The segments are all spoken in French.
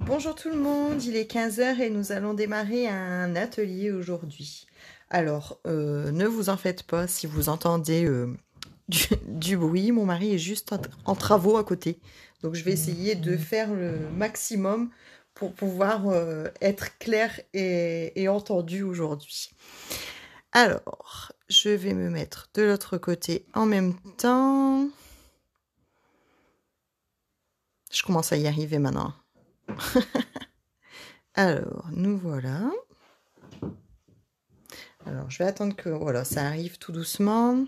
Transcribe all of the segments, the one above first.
Bonjour tout le monde, il est 15 h et nous allons démarrer un atelier aujourd'hui. Alors, ne vous en faites pas si vous entendez du bruit, mon mari est juste en travaux à côté. Donc je vais essayer de faire le maximum pour pouvoir être clair et entendu aujourd'hui. Alors, je vais me mettre de l'autre côté en même temps. Je commence à y arriver maintenant. Alors, nous voilà. Alors, je vais attendre que voilà, ça arrive tout doucement.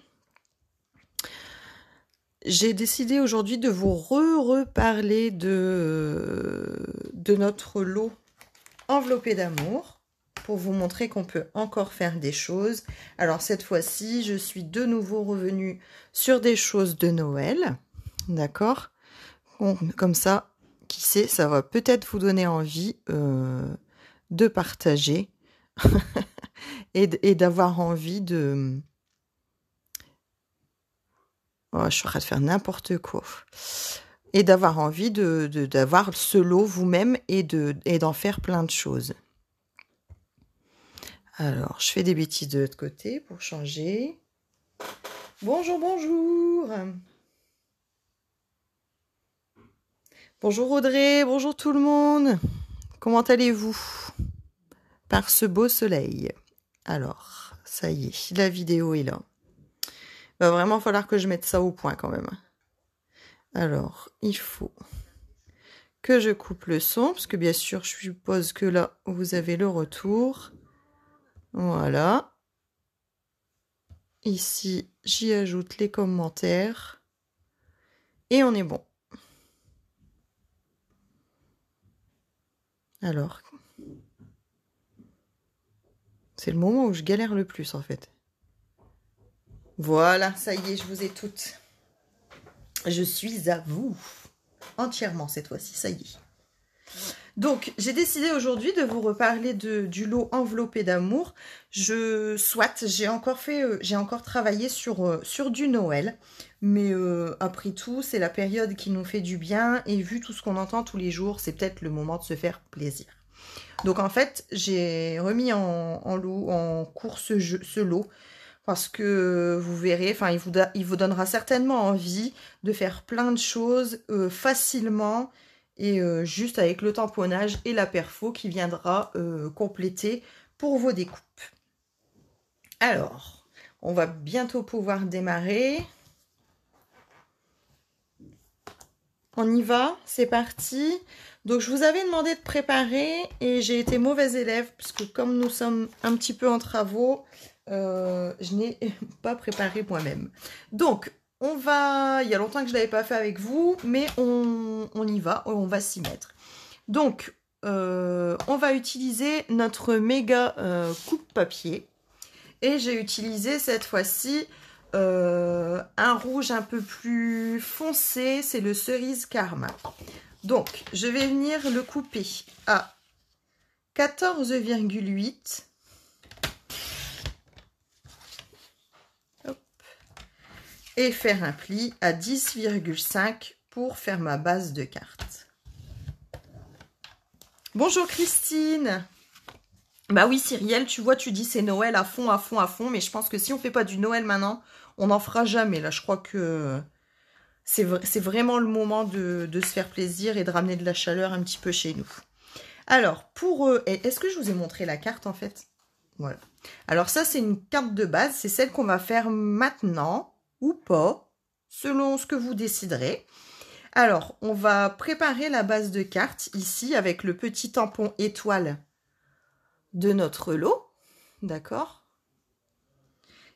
J'ai décidé aujourd'hui de vous reparler de notre lot enveloppé d'amour pour vous montrer qu'on peut encore faire des choses. Alors, cette fois-ci, je suis de nouveau revenue sur des choses de Noël. D'accord? Comme ça, qui sait, ça va peut-être vous donner envie de partager et d'avoir envie de... Oh, je suis en train de faire n'importe quoi. Et d'avoir envie d'avoir ce lot vous-même et d'en faire plein de choses. Alors, je fais des bêtises de l'autre côté pour changer. Bonjour, bonjour. Bonjour Audrey, bonjour tout le monde. Comment allez-vous par ce beau soleil? Alors, ça y est, la vidéo est là. Va vraiment falloir que je mette ça au point quand même. Alors, il faut que je coupe le son, parce que bien sûr, je suppose que là, vous avez le retour. Voilà. Ici, j'y ajoute les commentaires. Et on est bon. Alors, c'est le moment où je galère le plus, en fait. Voilà, ça y est, je vous ai toutes. Je suis à vous. Entièrement cette fois-ci, ça y est. Donc, j'ai décidé aujourd'hui de vous reparler du lot enveloppé d'amour. J'ai encore travaillé sur du Noël. Mais après tout, c'est la période qui nous fait du bien. Et vu tout ce qu'on entend tous les jours, c'est peut-être le moment de se faire plaisir. Donc en fait, j'ai remis en cours ce lot. Parce que vous verrez, enfin, il vous donnera certainement envie de faire plein de choses facilement et juste avec le tamponnage et la perfo qui viendra compléter pour vos découpes. Alors, on va bientôt pouvoir démarrer. On y va, c'est parti. Donc, je vous avais demandé de préparer et j'ai été mauvaise élève puisque comme nous sommes un petit peu en travaux, je n'ai pas préparé moi-même. Donc, il y a longtemps que je ne l'avais pas fait avec vous, mais on y va, on va s'y mettre. Donc, on va utiliser notre méga coupe-papier. Et j'ai utilisé cette fois-ci un rouge un peu plus foncé, c'est le cerise karma. Donc, je vais venir le couper à 14,8. Et faire un pli à 10,5 pour faire ma base de carte. Bonjour Christine. Bah oui Cyrielle, tu vois, tu dis c'est Noël à fond, à fond, à fond, mais je pense que si on fait pas du Noël maintenant, on n'en fera jamais. Là, je crois que c'est vraiment le moment de se faire plaisir et de ramener de la chaleur un petit peu chez nous. Alors, est-ce que je vous ai montré la carte en fait? Voilà. Alors ça, c'est une carte de base, c'est celle qu'on va faire maintenant. Ou pas, selon ce que vous déciderez. Alors, on va préparer la base de carte ici avec le petit tampon étoile de notre lot. D'accord?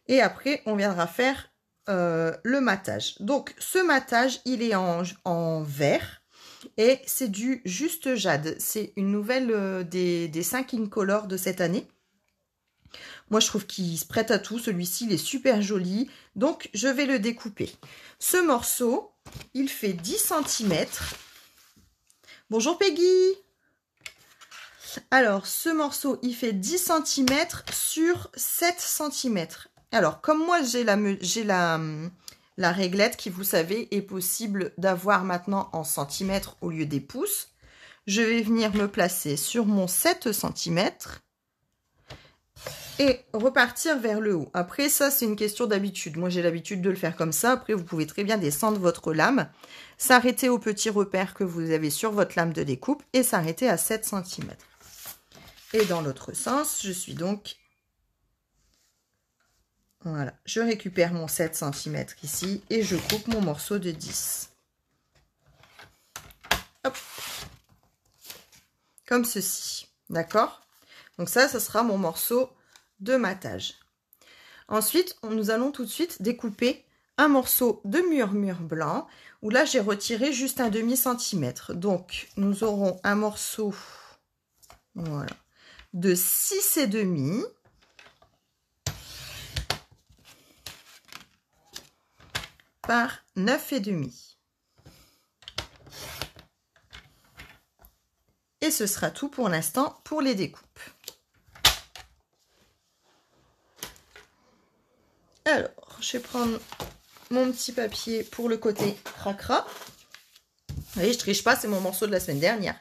Et après, on viendra faire le matage. Donc, ce matage, il est en vert et c'est du Juste Jade. C'est une nouvelle des 5 Incolor de cette année. Moi, je trouve qu'il se prête à tout. Celui-ci, il est super joli. Donc, je vais le découper. Ce morceau, il fait 10 cm. Bonjour Peggy. Alors, ce morceau, il fait 10 cm sur 7 cm. Alors, comme moi, j'ai la réglette qui, vous savez, est possible d'avoir maintenant en centimètres au lieu des pouces. je vais venir me placer sur mon 7 cm et repartir vers le haut. Après, ça, c'est une question d'habitude. Moi, j'ai l'habitude de le faire comme ça. Après, vous pouvez très bien descendre votre lame, s'arrêter au petit repère que vous avez sur votre lame de découpe et s'arrêter à 7 cm. Et dans l'autre sens, je suis donc... Voilà, je récupère mon 7 cm ici et je coupe mon morceau de 10. Hop. Comme ceci, d'accord? Donc ça sera mon morceau de matage. Ensuite, nous allons tout de suite découper un morceau de murmure blanc, où là, j'ai retiré juste un demi-centimètre. Donc, nous aurons un morceau, voilà, de 6,5 par 9,5. Et ce sera tout pour l'instant pour les découpes. Alors, je vais prendre mon petit papier pour le côté cracra. Vous voyez, je triche pas, c'est mon morceau de la semaine dernière.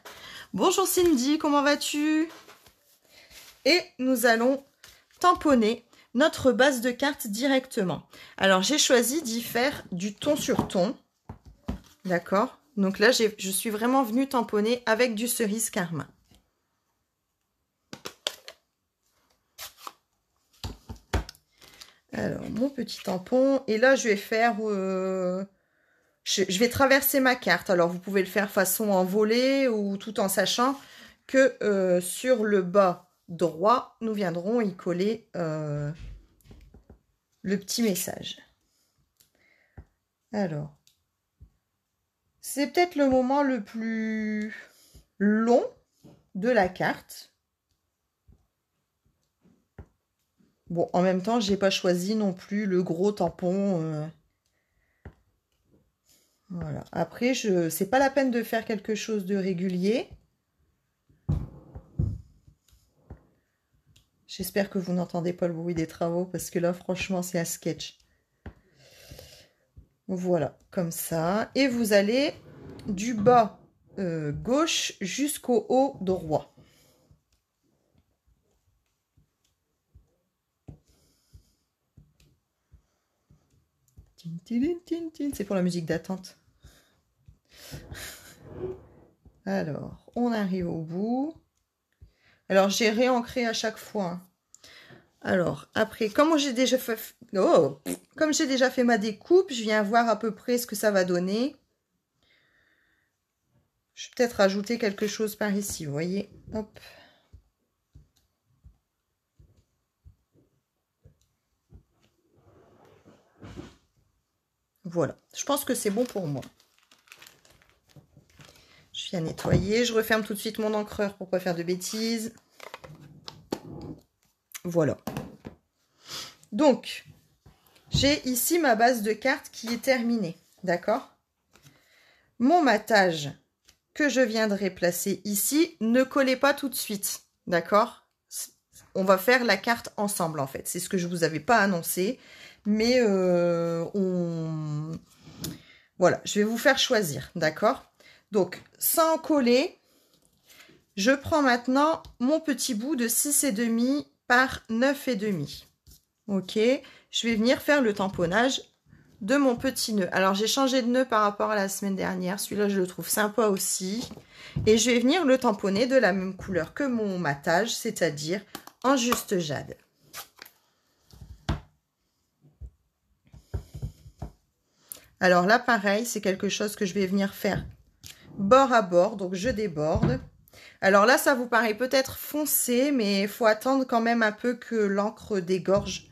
Bonjour Cindy, comment vas-tu? Et nous allons tamponner notre base de carte directement. Alors, j'ai choisi d'y faire du ton sur ton. D'accord? Donc là, je suis vraiment venue tamponner avec du cerise carmin. Alors, mon petit tampon. Et là, je vais faire... je vais traverser ma carte. Alors, vous pouvez le faire façon envolée ou tout en sachant que sur le bas droit, nous viendrons y coller le petit message. Alors, c'est peut-être le moment le plus long de la carte. Bon, en même temps, j'ai pas choisi non plus le gros tampon. Voilà. Après, c'est pas la peine de faire quelque chose de régulier. J'espère que vous n'entendez pas le bruit des travaux parce que là, franchement, c'est un sketch. Voilà, comme ça. Et vous allez du bas gauche jusqu'au haut droit. C'est pour la musique d'attente. Alors, on arrive au bout. Alors, j'ai réancré à chaque fois. Alors, après, comme j'ai déjà fait ma découpe, je viens voir à peu près ce que ça va donner. Je vais peut-être rajouter quelque chose par ici, vous voyez. Hop. Voilà, je pense que c'est bon pour moi. Je viens nettoyer, je referme tout de suite mon encreur pour ne pas faire de bêtises. Voilà. Donc, j'ai ici ma base de carte qui est terminée, d'accord? Mon matage que je viendrai placer ici, ne collez pas tout de suite, d'accord? On va faire la carte ensemble, en fait. C'est ce que je ne vous avais pas annoncé, mais voilà, je vais vous faire choisir, d'accord? Donc, sans coller, je prends maintenant mon petit bout de 6,5 par 9,5. Ok, je vais venir faire le tamponnage de mon petit nœud. Alors, j'ai changé de nœud par rapport à la semaine dernière. Celui-là, je le trouve sympa aussi. Et je vais venir le tamponner de la même couleur que mon matage, c'est-à-dire en juste jade. Alors là, pareil, c'est quelque chose que je vais venir faire bord à bord. Donc, je déborde. Alors là, ça vous paraît peut-être foncé, mais il faut attendre quand même un peu que l'encre dégorge.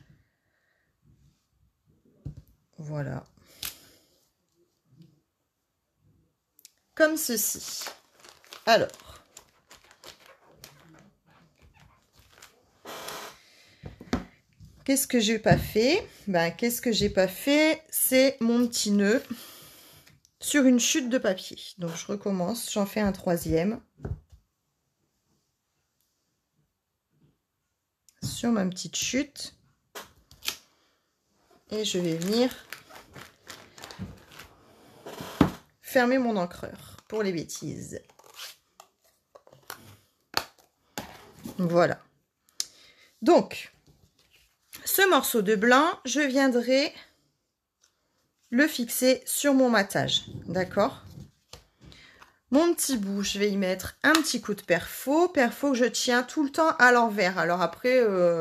Voilà. Comme ceci. Alors. Qu'est-ce que j'ai pas fait? Ben, qu'est-ce que j'ai pas fait? C'est mon petit nœud sur une chute de papier. Donc, je recommence. J'en fais un troisième. Sur ma petite chute. Et je vais venir fermer mon encreur pour les bêtises. Voilà. Donc, ce morceau de blanc, je viendrai le fixer sur mon matage. D'accord? Mon petit bout, je vais y mettre un petit coup de perfo que je tiens tout le temps à l'envers. Alors après,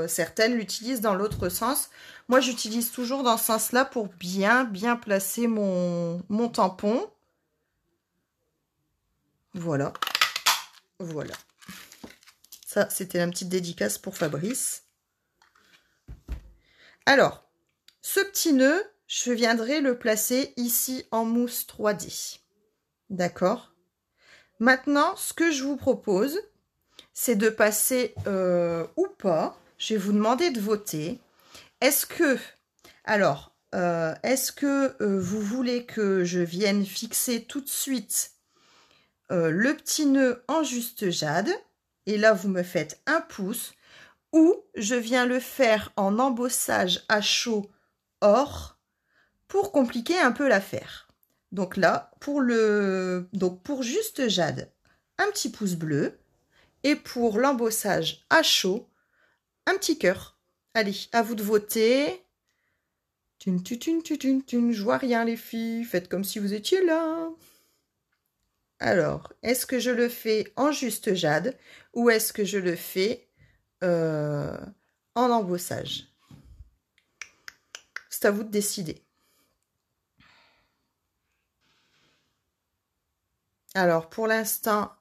certaines l'utilisent dans l'autre sens. Moi, j'utilise toujours dans ce sens-là pour bien placer mon tampon. Voilà. Voilà. Ça, c'était la petite dédicace pour Fabrice. Alors, ce petit nœud, je viendrai le placer ici en mousse 3D. D'accord? Maintenant, ce que je vous propose, c'est de passer ou pas. Je vais vous demander de voter. Est-ce que vous voulez que je vienne fixer tout de suite le petit nœud en juste jade? Et là, vous me faites un pouce. Ou je viens le faire en embossage à chaud or pour compliquer un peu l'affaire. Donc là, pour juste jade, un petit pouce bleu. Et pour l'embossage à chaud, un petit cœur. Allez, à vous de voter. Je vois rien les filles, faites comme si vous étiez là. Alors, est-ce que je le fais en juste jade ou est-ce que je le fais en embossage? C'est à vous de décider. Alors, pour l'instant,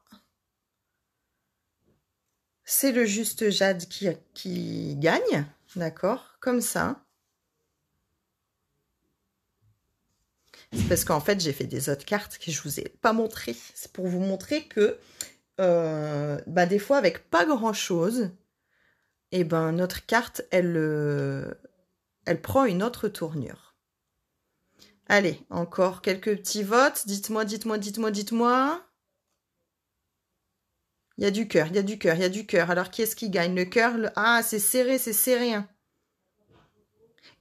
c'est le juste jade qui gagne, d'accord? Comme ça. C'est parce qu'en fait, j'ai fait des autres cartes que je vous ai pas montrées. C'est pour vous montrer que des fois, avec pas grand-chose, et notre carte, elle prend une autre tournure. Allez, encore quelques petits votes. Dites-moi. Il y a du cœur, il y a du cœur, il y a du cœur. Alors, qui est-ce qui gagne? Le cœur, Ah, c'est serré, hein.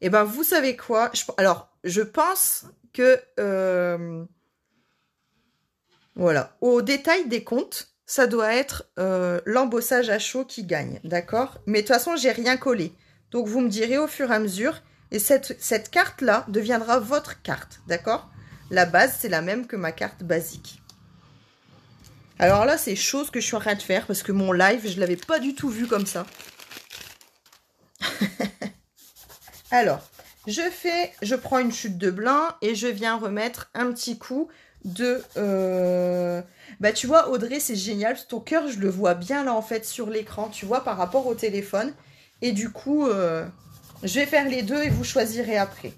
Et vous savez quoi? Alors, je pense que... voilà. Au détail des comptes, ça doit être l'embossage à chaud qui gagne, d'accord? Mais de toute façon, j'ai rien collé. Donc, vous me direz au fur et à mesure. Et cette carte-là deviendra votre carte, d'accord? La base, c'est la même que ma carte basique. Alors là, c'est chose que je suis en train de faire parce que mon live, je ne l'avais pas du tout vu comme ça. Alors, je prends une chute de blanc et je viens remettre un petit coup de... tu vois, Audrey, c'est génial. Ton cœur, je le vois bien là, en fait, sur l'écran, tu vois, par rapport au téléphone. Et du coup, je vais faire les deux et vous choisirez après.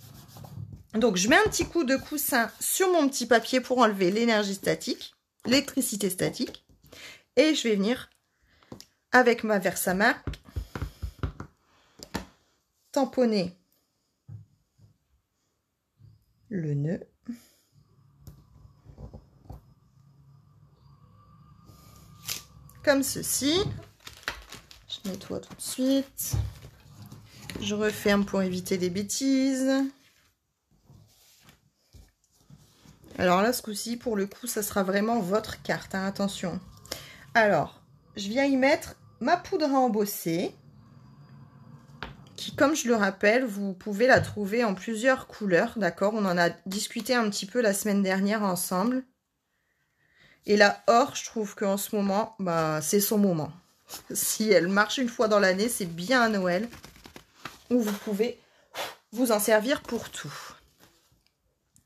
Donc, je mets un petit coup de coussin sur mon petit papier pour enlever l'énergie statique, l'électricité statique. Et je vais venir, avec ma Versamark, tamponner le nœud. Comme ceci. Je nettoie tout de suite. Je referme pour éviter des bêtises. Alors là, ce coup-ci, pour le coup, ça sera vraiment votre carte, hein, attention. Alors, je viens y mettre ma poudre à embosser, qui, comme je le rappelle, vous pouvez la trouver en plusieurs couleurs, d'accord? On en a discuté un petit peu la semaine dernière ensemble. Et la or, je trouve qu'en ce moment, c'est son moment. Si elle marche une fois dans l'année, c'est bien à Noël, où vous pouvez vous en servir pour tout.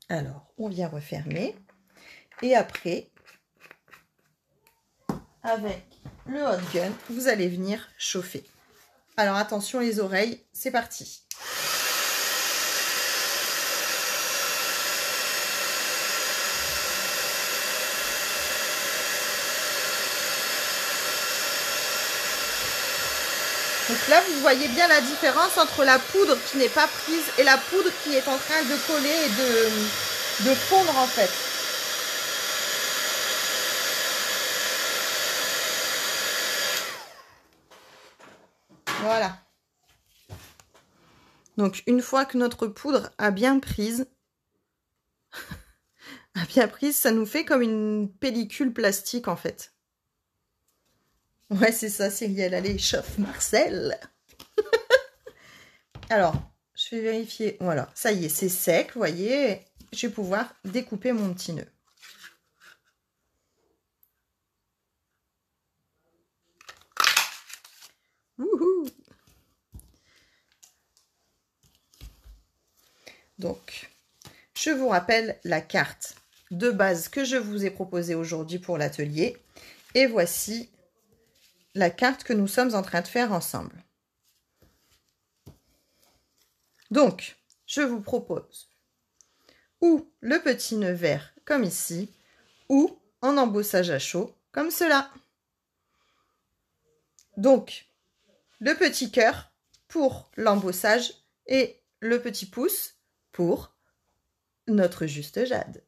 Alors, on vient refermer. Et après, avec le hot gun, vous allez venir chauffer. Alors, attention les oreilles, c'est parti. Donc là, vous voyez bien la différence entre la poudre qui n'est pas prise et la poudre qui est en train de coller et de fondre en fait. Voilà. Donc, une fois que notre poudre a bien prise, ça nous fait comme une pellicule plastique en fait. Ouais, c'est ça, Cyrielle. Allez, chauffe Marcel. Alors, je vais vérifier. Voilà, ça y est, c'est sec, vous voyez. Je vais pouvoir découper mon petit nœud. Wouhou! Donc, je vous rappelle la carte de base que je vous ai proposée aujourd'hui pour l'atelier. Et voici la carte que nous sommes en train de faire ensemble. Donc, je vous propose ou le petit nœud vert comme ici, ou en embossage à chaud comme cela. Donc, le petit cœur pour l'embossage et le petit pouce pour notre juste jade.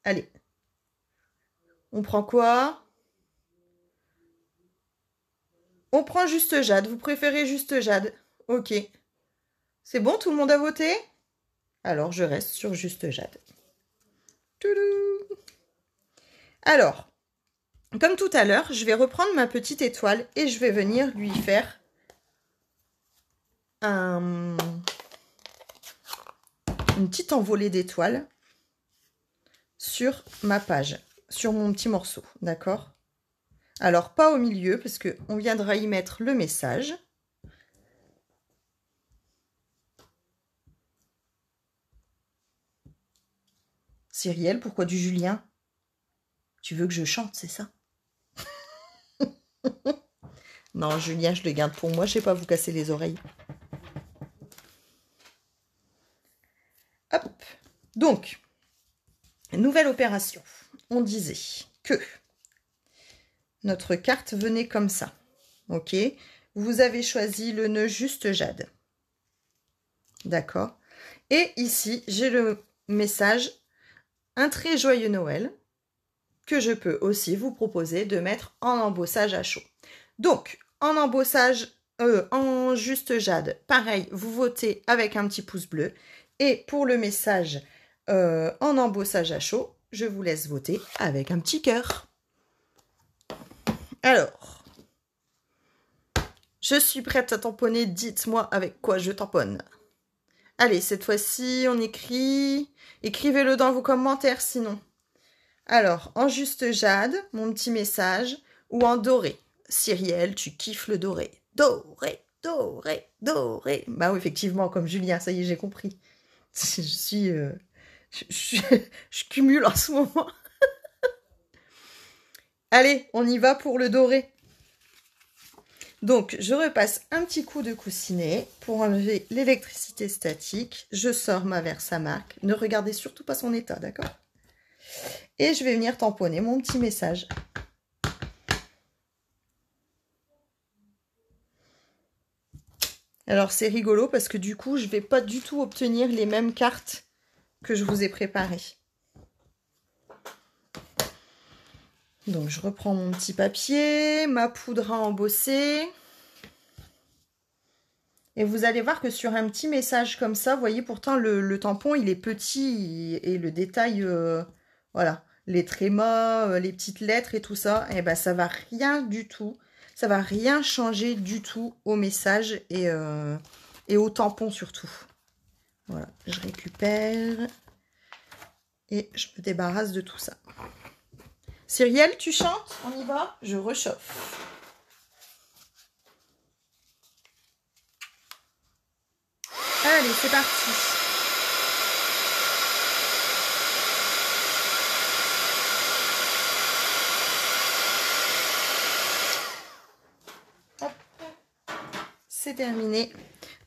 Allez, on prend quoi? On prend juste jade. Vous préférez juste jade? Ok. C'est bon, tout le monde a voté? Alors, je reste sur juste jade. Toudou. Alors, comme tout à l'heure, je vais reprendre ma petite étoile et je vais venir lui faire une petite envolée d'étoiles sur ma page, sur mon petit morceau, d'accord? Alors, pas au milieu, parce qu'on viendra y mettre le message. Cyrielle, pourquoi du Julien? Tu veux que je chante, c'est ça? Non, Julien, je le garde pour moi, je ne vais pas vous casser les oreilles. Hop. Donc, nouvelle opération. On disait que notre carte venait comme ça. Ok? Vous avez choisi le nœud juste jade. D'accord? Et ici, j'ai le message « Un très joyeux Noël » que je peux aussi vous proposer de mettre en embossage à chaud. Donc, en embossage, en juste jade, pareil, vous votez avec un petit pouce bleu. Et pour le message en embossage à chaud, je vous laisse voter avec un petit cœur. Alors, je suis prête à tamponner, dites-moi avec quoi je tamponne. Allez, cette fois-ci, on écrit. Écrivez-le dans vos commentaires sinon. Alors, en juste jade, mon petit message, ou en doré. Cyrielle, tu kiffes le doré. Doré, doré, doré. Bah oui, effectivement, comme Julien, ça y est, j'ai compris. Je cumule en ce moment. Allez, on y va pour le doré. Donc, je repasse un petit coup de coussinet pour enlever l'électricité statique. Je sors ma Versamark. Ne regardez surtout pas son état, d'accord? Et je vais venir tamponner mon petit message. Alors, c'est rigolo parce que du coup, je ne vais pas du tout obtenir les mêmes cartes que je vous ai préparées. Donc, je reprends mon petit papier, ma poudre à embosser. Et vous allez voir que sur un petit message comme ça, vous voyez, pourtant, le tampon, il est petit et le détail, voilà, les trémas, les petites lettres et tout ça, et ben, ça va rien du tout. Ça va rien changer du tout au message et au tampon surtout. Voilà, je récupère et je me débarrasse de tout ça. Cyrielle, tu chantes? On y va? Je rechauffe. Allez, c'est parti. Hop. C'est terminé.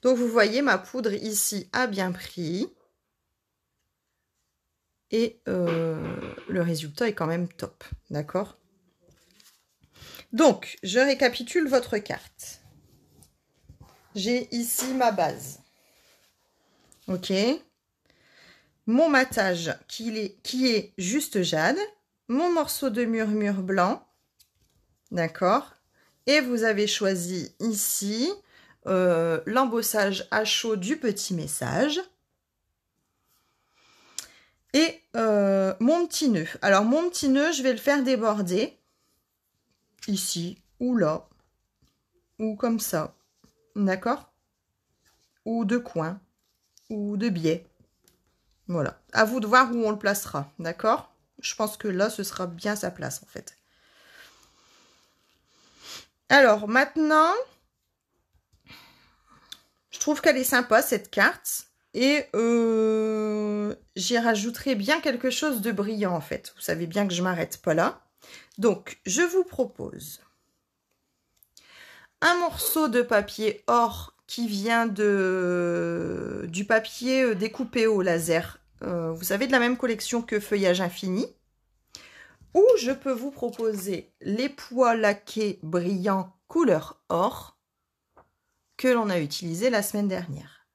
Donc, vous voyez, ma poudre ici a bien pris. Et le résultat est quand même top. D'accord? Donc, je récapitule votre carte. J'ai ici ma base. Ok? Mon matage qui est juste jade. Mon morceau de murmure blanc. D'accord? Et vous avez choisi ici l'embossage à chaud du petit message. Et mon petit nœud. Alors, mon petit nœud, je vais le faire déborder. Ici, ou là, ou comme ça, d'accord? Ou de coin, ou de biais. Voilà, à vous de voir où on le placera, d'accord? Je pense que là, ce sera bien sa place, en fait. Alors, maintenant, je trouve qu'elle est sympa, cette carte. Et j'y rajouterai bien quelque chose de brillant, en fait. Vous savez bien que je m'arrête pas là. Donc, je vous propose un morceau de papier or qui vient du papier découpé au laser. Vous savez, de la même collection que Feuillage Infini. Ou je peux vous proposer les pois laqués brillants couleur or que l'on a utilisé la semaine dernière.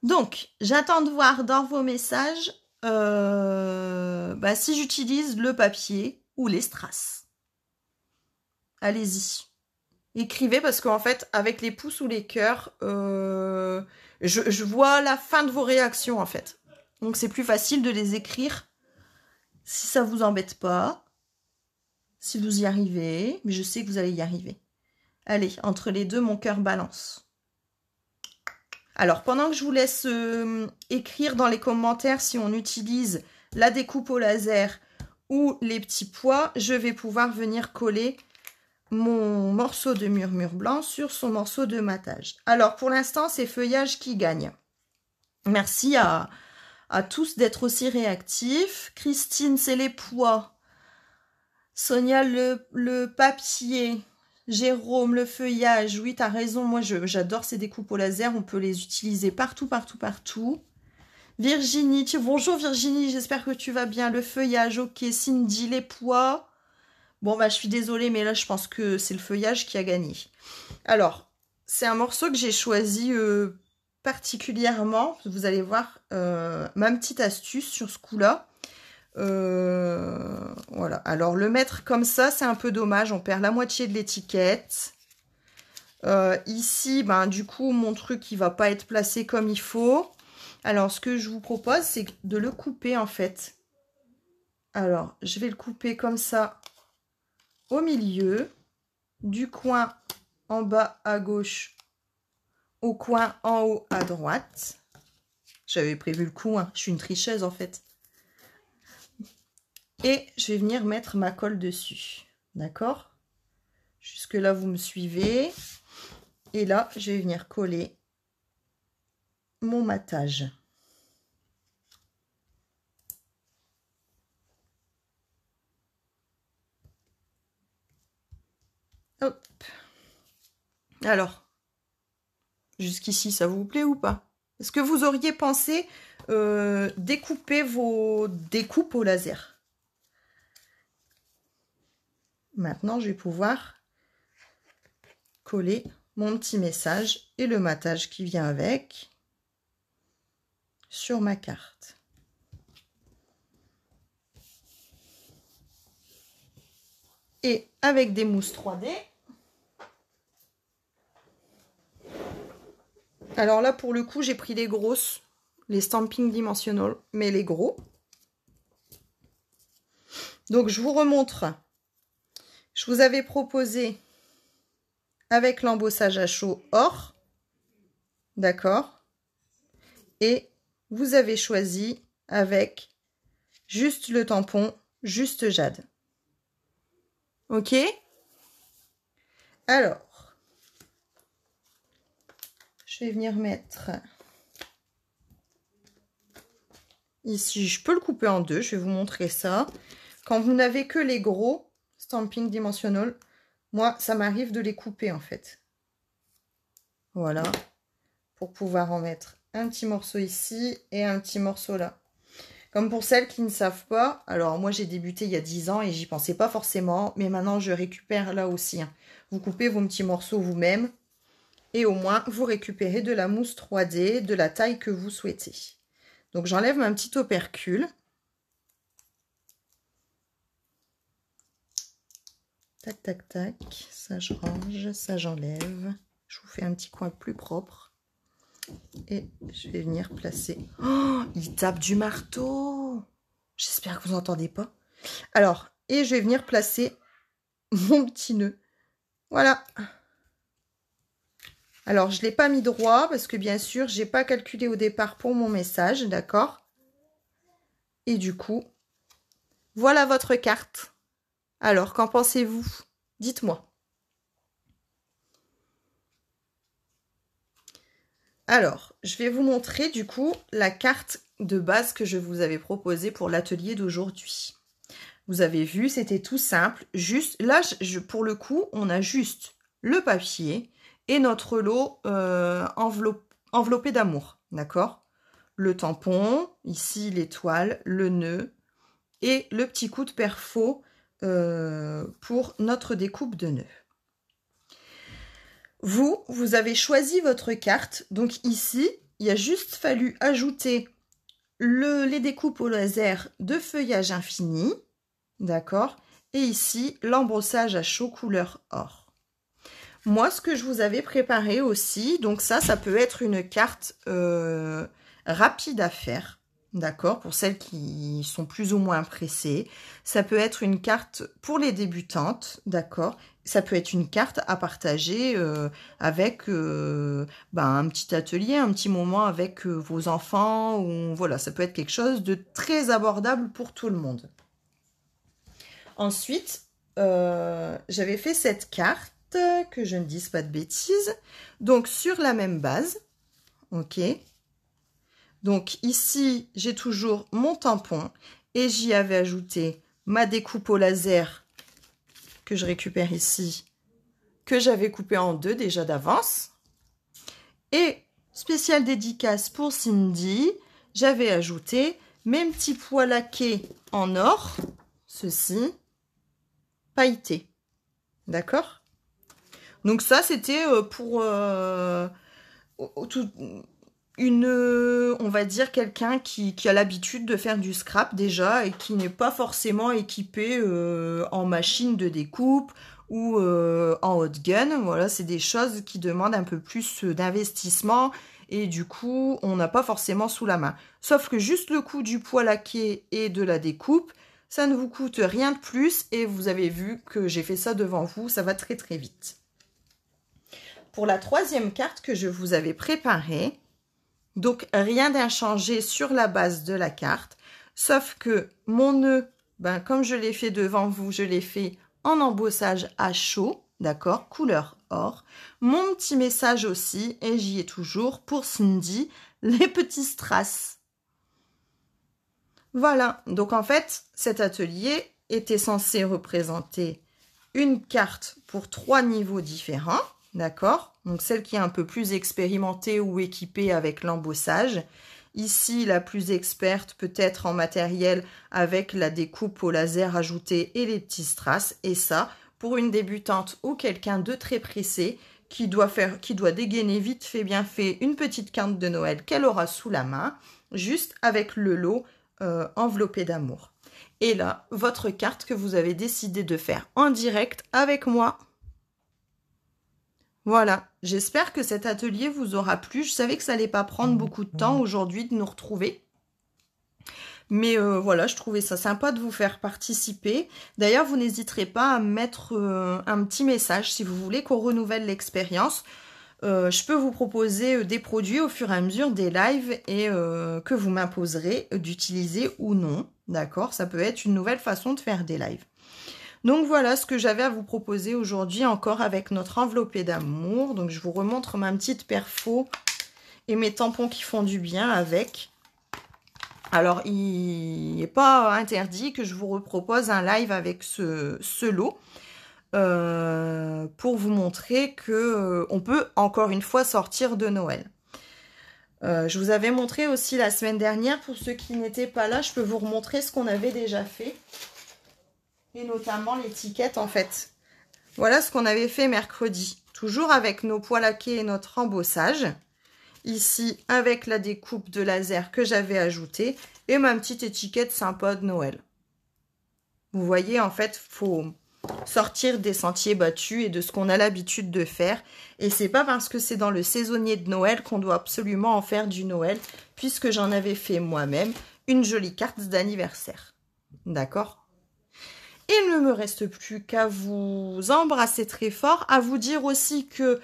Donc, j'attends de voir dans vos messages si j'utilise le papier ou les strass. Allez-y. Écrivez parce qu'en fait, avec les pouces ou les cœurs, je vois la fin de vos réactions en fait. Donc, c'est plus facile de les écrire si ça vous embête pas. Si vous y arrivez, mais je sais que vous allez y arriver. Allez, entre les deux, mon cœur balance. Alors, pendant que je vous laisse écrire dans les commentaires si on utilise la découpe au laser ou les petits pois, je vais pouvoir venir coller mon morceau de murmure blanc sur son morceau de matage. Alors, pour l'instant, c'est Feuillage qui gagne. Merci à tous d'être aussi réactifs. Christine, c'est les pois. Sonia, le papier. Jérôme, le feuillage. Oui, t'as raison. Moi, j'adore ces découpes au laser. On peut les utiliser partout, partout, partout. Virginie, bonjour Virginie. J'espère que tu vas bien. Le feuillage, ok. Cindy, les pois. Bon, bah, je suis désolée, mais là, je pense que c'est le feuillage qui a gagné. Alors, c'est un morceau que j'ai choisi particulièrement. Vous allez voir ma petite astuce sur ce coup-là. Voilà. Alors, le mettre comme ça, c'est un peu dommage. On perd la moitié de l'étiquette. Ici, ben, du coup, mon truc, il va pas être placé comme il faut. Alors, ce que je vous propose, c'est de le couper, en fait. Alors, je vais le couper comme ça au milieu, du coin en bas à gauche au coin en haut à droite. J'avais prévu le coin, je suis une tricheuse en fait. Et je vais venir mettre ma colle dessus. D'accord? Jusque là, vous me suivez. Et là, je vais venir coller mon matage. Hop. Alors, jusqu'ici, ça vous plaît ou pas? Est-ce que vous auriez pensé découper vos découpes au laser? Maintenant, je vais pouvoir coller mon petit message et le matage qui vient avec sur ma carte. Et avec des mousses 3D. Alors là, pour le coup, j'ai pris les grosses, les Stamping Dimensional, mais les gros. Donc, je vous remontre. Je vous avais proposé avec l'embossage à chaud or. D'accord? Et vous avez choisi avec juste le tampon, juste jade. Ok? Alors, je vais venir mettre ici, je peux le couper en deux, je vais vous montrer ça. Quand vous n'avez que les gros Stamping Dimensional, moi, ça m'arrive de les couper en fait. Voilà, pour pouvoir en mettre un petit morceau ici et un petit morceau là. Comme pour celles qui ne savent pas, alors moi j'ai débuté il y a 10 ans et j'y pensais pas forcément, mais maintenant je récupère là aussi. Vous coupez vos petits morceaux vous-même et au moins vous récupérez de la mousse 3D de la taille que vous souhaitez. Donc j'enlève ma petite opercule. Tac, tac, tac. Ça je range, ça j'enlève. Je vous fais un petit coin plus propre. Et je vais venir placer... Oh, il tape du marteau. J'espère que vous n'entendez pas. Alors, et je vais venir placer mon petit nœud Voilà. Alors, je ne l'ai pas mis droit parce que bien sûr, je n'ai pas calculé au départ pour mon message, d'accord? Et du coup, voilà votre carte. Alors, qu'en pensez-vous? Dites-moi. Alors, je vais vous montrer du coup la carte de base que je vous avais proposée pour l'atelier d'aujourd'hui. Vous avez vu, c'était tout simple. Juste, là, pour le coup, on a juste le papier et notre lot enveloppé d'amour, d'accord? Le tampon, ici l'étoile, le nœud et le petit coup de perfo pour notre découpe de nœud. Vous avez choisi votre carte. Donc ici, il a juste fallu ajouter les découpes au laser de feuillage infini. D'accord? Et ici, l'embrossage à chaud couleur or. Moi, ce que je vous avais préparé aussi, donc ça peut être une carte rapide à faire. D'accord? Pour celles qui sont plus ou moins pressées. Ça peut être une carte pour les débutantes. D'accord? Ça peut être une carte à partager avec un petit atelier, un petit moment avec vos enfants. Ou, voilà, ça peut être quelque chose de très abordable pour tout le monde. Ensuite, j'avais fait cette carte, que je ne dise pas de bêtises, donc sur la même base, ok. Donc ici, j'ai toujours mon tampon et j'y avais ajouté ma découpe au laser que je récupère ici, que j'avais coupé en deux déjà d'avance. Et spéciale dédicace pour Cindy, j'avais ajouté mes petits pois laqués en or, ceci, pailleté. D'accord? Donc ça, c'était pour on va dire, quelqu'un qui a l'habitude de faire du scrap déjà et qui n'est pas forcément équipé en machine de découpe ou en hot gun. Voilà, c'est des choses qui demandent un peu plus d'investissement et du coup, on n'a pas forcément sous la main. Sauf que juste le coût du poids laqué et de la découpe, ça ne vous coûte rien de plus et vous avez vu que j'ai fait ça devant vous, ça va très très vite. Pour la troisième carte que je vous avais préparée, donc rien d'inchangé sur la base de la carte, sauf que mon nœud, comme je l'ai fait devant vous, je l'ai fait en embossage à chaud, d'accord, couleur or. Mon petit message aussi, et j'y ai toujours, pour Cindy, les petits strass. Voilà, donc en fait, cet atelier était censé représenter une carte pour 3 niveaux différents, d'accord? Donc celle qui est un peu plus expérimentée ou équipée avec l'embossage. Ici, la plus experte peut-être en matériel avec la découpe au laser ajoutée et les petits strass. Et ça, pour une débutante ou quelqu'un de très pressé qui doit dégainer vite fait bien fait une petite carte de Noël qu'elle aura sous la main, juste avec le lot enveloppé d'amour. Et là, votre carte que vous avez décidé de faire en direct avec moi. Voilà, j'espère que cet atelier vous aura plu. Je savais que ça n'allait pas prendre beaucoup de temps aujourd'hui de nous retrouver. Mais voilà, je trouvais ça sympa de vous faire participer. D'ailleurs, vous n'hésiterez pas à mettre un petit message si vous voulez qu'on renouvelle l'expérience. Je peux vous proposer des produits au fur et à mesure des lives et que vous m'imposerez d'utiliser ou non. D'accord? Ça peut être une nouvelle façon de faire des lives. Donc voilà ce que j'avais à vous proposer aujourd'hui encore avec notre enveloppé d'amour. Donc je vous remontre ma petite perfo et mes tampons qui font du bien avec. Alors il n'est pas interdit que je vous repropose un live avec ce lot. Pour vous montrer que on peut encore une fois sortir de Noël. Je vous avais montré aussi la semaine dernière, pour ceux qui n'étaient pas là, je peux vous remontrer ce qu'on avait déjà fait. Et notamment l'étiquette en fait. Voilà ce qu'on avait fait mercredi. Toujours avec nos pois laqués et notre embossage. Ici avec la découpe de laser que j'avais ajoutée. Et ma petite étiquette sympa de Noël. Vous voyez en fait, faut sortir des sentiers battus et de ce qu'on a l'habitude de faire. Et c'est pas parce que c'est dans le saisonnier de Noël qu'on doit absolument en faire du Noël, puisque j'en avais fait moi-même une jolie carte d'anniversaire. D'accord? Il ne me reste plus qu'à vous embrasser très fort, à vous dire aussi que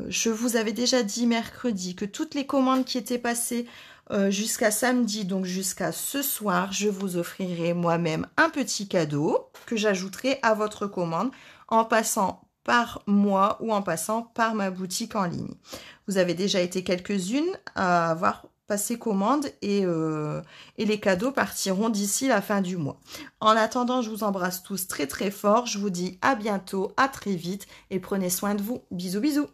je vous avais déjà dit mercredi que toutes les commandes qui étaient passées jusqu'à samedi, donc jusqu'à ce soir, je vous offrirai moi-même un petit cadeau que j'ajouterai à votre commande en passant par moi ou en passant par ma boutique en ligne. Vous avez déjà été quelques-unes à avoir passé commande et les cadeaux partiront d'ici la fin du mois. En attendant, je vous embrasse tous très très fort. Je vous dis à bientôt, à très vite et prenez soin de vous. Bisous bisous.